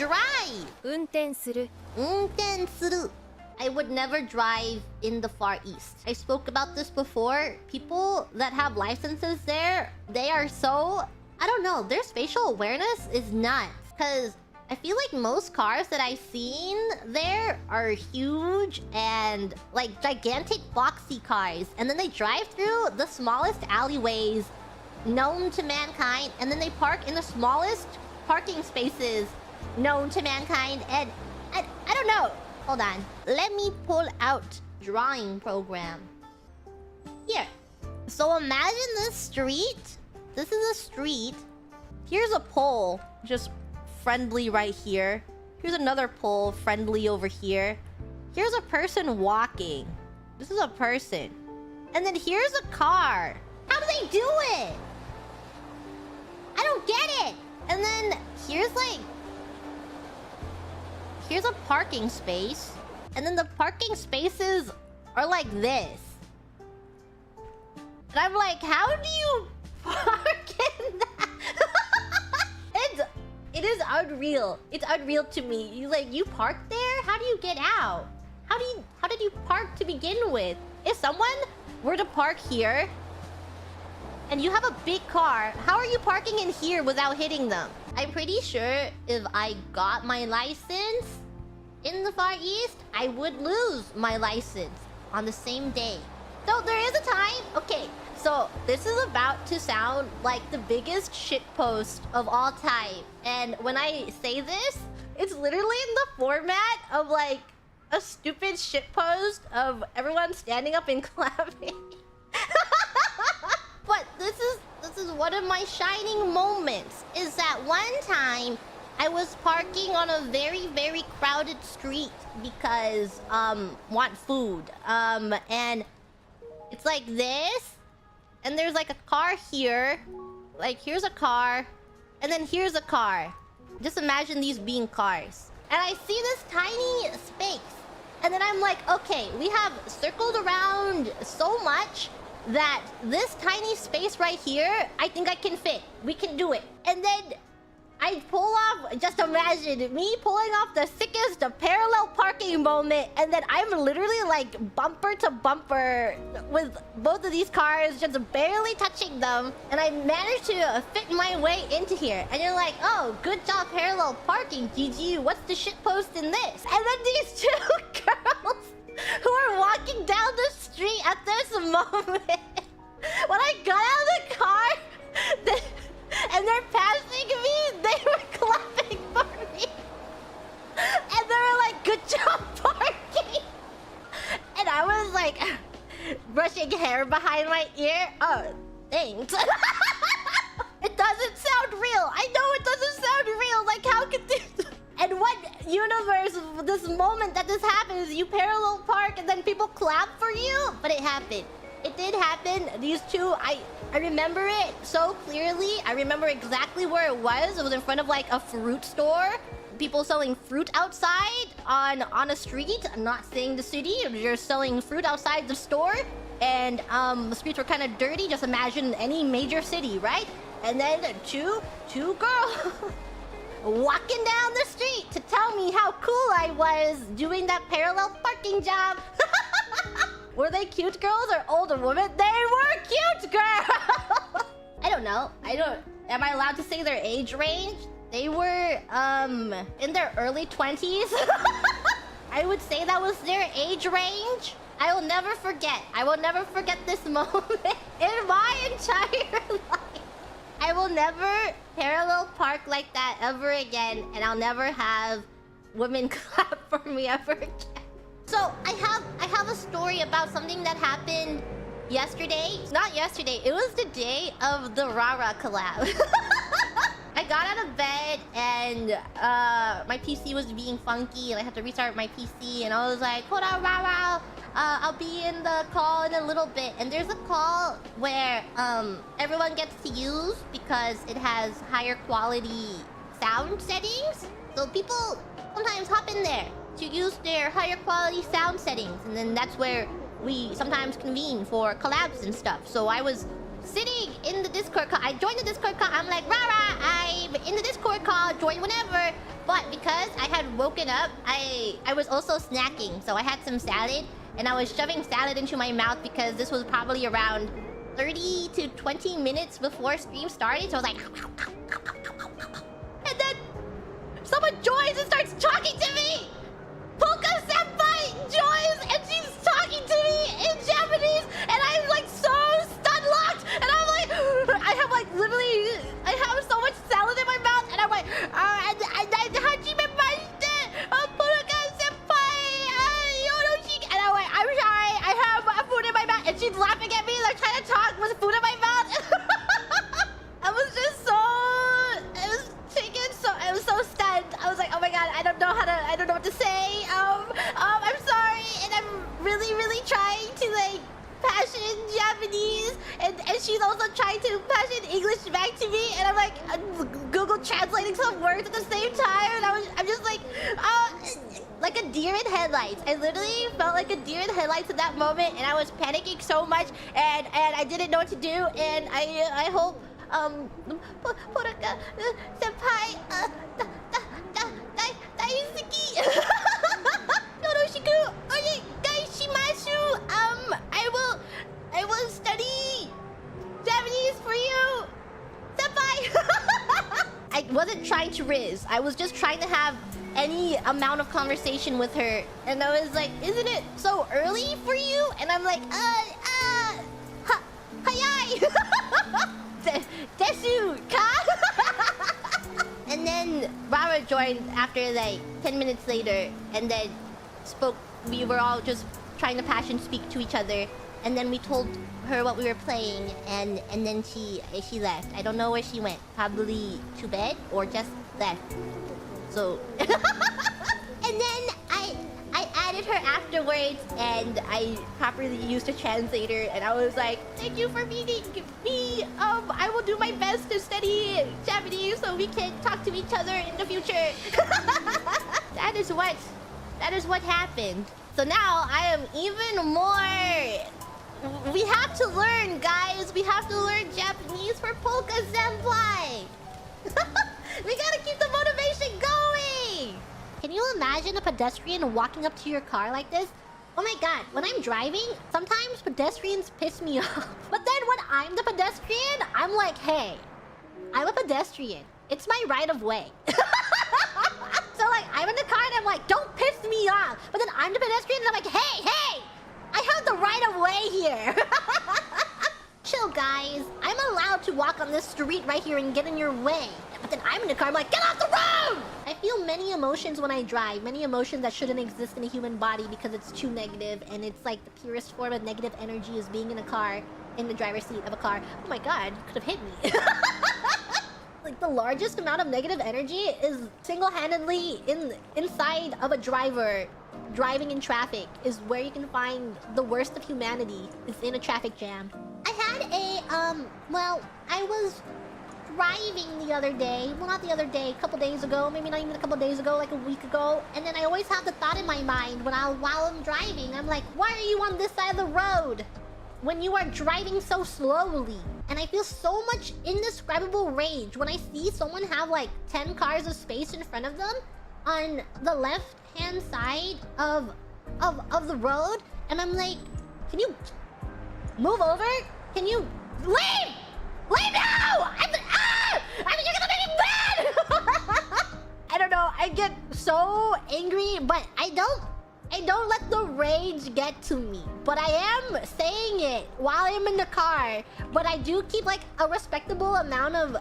drive. 運転する 운ten I would never drive in the Far East. I spoke about this before. People that have licenses there, they are so... I don't know, their spatial awareness is nuts. Because I feel like most cars that I've seen there are huge and like gigantic boxy cars. And then they drive through the smallest alleyways known to mankind. And then they park in the smallest parking spaces known to mankind. And I don't know. Hold on. Let me pull out drawing program. Here. So imagine this street. This is a street. Here's a pole. Just friendly right here. Here's another pole. Friendly over here. Here's a person walking. This is a person. And then here's a car. How do they do it? I don't get it. And then here's like... Here's a parking space. And then the parking spaces are like this. And I'm like, how do you park in that? It is unreal. It's unreal to me. You park there? How do you get out? How did you park to begin with? If someone were to park here and you have a big car, how are you parking in here without hitting them? I'm pretty sure if I got my license in the Far East, I would lose my license on the same day. So there is a time... Okay, so this is about to sound like the biggest shitpost of all time. And when I say this, it's literally in the format of like a stupid shitpost of everyone standing up and clapping. But this is one of my shining moments. Is that one time I was parking on a very, very crowded street because want food. And it's like this, and there's like a car here. Like here's a car, and then here's a car. Just imagine these being cars. And I see this tiny space, and then I'm like, okay, we have circled around so much that this tiny space right here, I think I can fit. We can do it. And then I pull off, just imagine me pulling off the sickest parallel parking moment, and then I'm literally like bumper to bumper with both of these cars, just barely touching them, and I managed to fit my way into here. And you're like, oh, good job parallel parking, Gigi. What's the shitpost in this? And then these two girls who are walking down the street at this moment, when I got out of the car, and they're passing me, they were clapping for me. And they were like, good job parking. And I was like, brushing hair behind my ear. Oh, thanks. It doesn't sound real. I know it doesn't sound real. Like, how could this... And what universe, this moment that this happens, you parallel park and then people clap for you? But it happened. It did happen. These two, I remember it so clearly. I remember exactly where it was. It was in front of like a fruit store. People selling fruit outside on a street. I'm not saying the city. They're selling fruit outside the store. And the streets were kind of dirty. Just imagine any major city, right? And then two girls walking down the street to tell me how cool I was doing that parallel parking job. Were they cute girls or older women? They were cute girls! I don't know. Am I allowed to say their age range? They were, in their early 20s. I would say that was their age range. I will never forget. I will never forget this moment in my entire life. I will never parallel park like that ever again, and I'll never have women clap for me ever again. So I have a story about something that happened yesterday. Not yesterday, it was the day of the Rara collab. I got out of bed and my PC was being funky and I had to restart my PC, and I was like, hold on, Rara, I'll be in the call in a little bit. And there's a call where everyone gets to use because it has higher quality sound settings. So people sometimes hop in there to use their higher quality sound settings, and then that's where we sometimes convene for collabs and stuff. So I was sitting in the Discord call. I joined the Discord call. I'm like, Rara, I'm in the Discord call. Join whenever. But because I had woken up, I was also snacking. So I had some salad, and I was shoving salad into my mouth because this was probably around 30 to 20 minutes before stream started. So I was like... And then someone joins and starts talking to me! Polka Senpai joins and she's talking to me in Japanese, and I'm like so stun locked, and I'm like, I have like literally, I have so much salad in my mouth, and I'm like, Hajime Maste, Polka Senpai, Yoroshi, and I'm like, I'm sorry, I have food in my mouth, and she's laughing at me, like trying to talk with food in my mouth. I was just so, I was so stunned. I was like, oh my god, I don't know what to say. I'm sorry, and I'm really trying to like passion Japanese, and she's also trying to passion English back to me, and I'm like Google translating some words at the same time, and I'm just like a deer in headlights. I literally felt like a deer in headlights at that moment, and I was panicking so much, and I didn't know what to do, and I hope Polka Senpai Daisuki Yoroshiku onegaishimasu. I will study Japanese for you, senpai. I wasn't trying to riz. I was just trying to have any amount of conversation with her, and I was like, "Isn't it so early for you?" And I'm like, hayai. Desu ka? And then Rara joined after like 10 minutes later, and then spoke. We were all just trying to passion speak to each other, and then we told her what we were playing, and then she left. I don't know where she went. Probably to bed or just left. So and then I added her afterwards, and I properly used a translator, and I was like, thank you for meeting me. I will do my best to study Japanese so we can talk to each other in the future. That is what happened. So now I am even more... We have to learn, guys. We have to learn Japanese for Polka Senpai. We gotta keep the motivation going. Can you imagine a pedestrian walking up to your car like this? Oh my god, when I'm driving, sometimes pedestrians piss me off. But then when I'm the pedestrian, I'm like, hey, I'm a pedestrian. It's my right of way. So like, I'm in the car and I'm like, don't piss me off. But then I'm the pedestrian and I'm like, hey, I have the right of way here. Chill, guys. I'm allowed to walk on this street right here and get in your way. But then I'm in the car, I'm like, get off the road! I feel many emotions when I drive. Many emotions that shouldn't exist in a human body because it's too negative. And it's like the purest form of negative energy is being in a car, in the driver's seat of a car. Oh my god, you could have hit me. Like, the largest amount of negative energy is single-handedly inside of a driver. Driving in traffic is where you can find the worst of humanity, is in a traffic jam. I had a, I was driving the other day. Well, not the other day, a couple days ago. Maybe not even a couple days ago, like a week ago. And then I always have the thought in my mind while I'm driving. I'm like, why are you on this side of the road when you are driving so slowly? And I feel so much indescribable rage when I see someone have like 10 cars of space in front of them on the left-hand side of the road. And I'm like, can you move over? Can you leave? Leave now! You're gonna make me mad! I don't know. I get so angry, but I don't let the rage get to me. But I am saying it while I'm in the car. But I do keep like a respectable amount of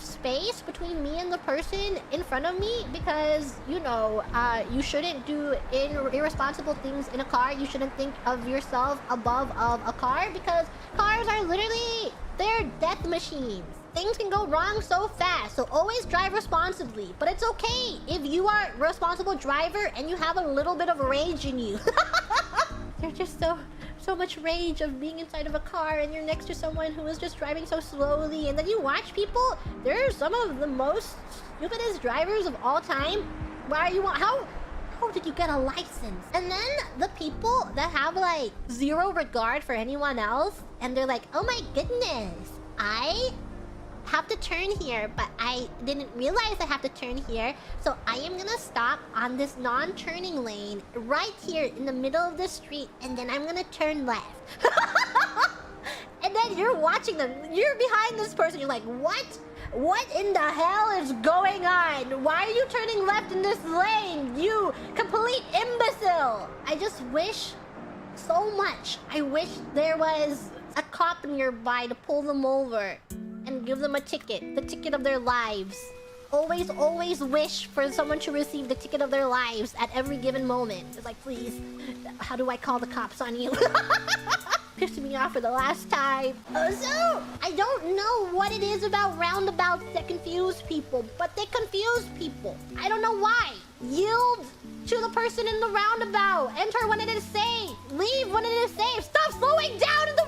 space between me and the person in front of me, because you know, you shouldn't do irresponsible things in a car. You shouldn't think of yourself above of a car, because cars are literally, they're death machines. Things can go wrong so fast, so always drive responsibly. But it's okay if you are a responsible driver and you have a little bit of rage in you. There's just so much rage of being inside of a car and you're next to someone who is just driving so slowly, and then you watch people. They're some of the most stupidest drivers of all time. How did you get a license? And then the people that have like zero regard for anyone else, and they're like, oh my goodness, have to turn here, but I didn't realize I have to turn here. So I am gonna stop on this non-turning lane right here in the middle of the street, and then I'm gonna turn left. And then you're watching them. You're behind this person. You're like, what? What in the hell is going on? Why are you turning left in this lane? You complete imbecile. I just wish so much. I wish there was a cop nearby to pull them over and give them a ticket. The ticket of their lives. Always, always wish for someone to receive the ticket of their lives at every given moment. It's like, please, how do I call the cops on you? Pissed me off for the last time. So, I don't know what it is about roundabouts that confuse people, but they confuse people. I don't know why. Yield to the person in the roundabout. Enter when it is safe. Leave when it is safe. Stop slowing down in the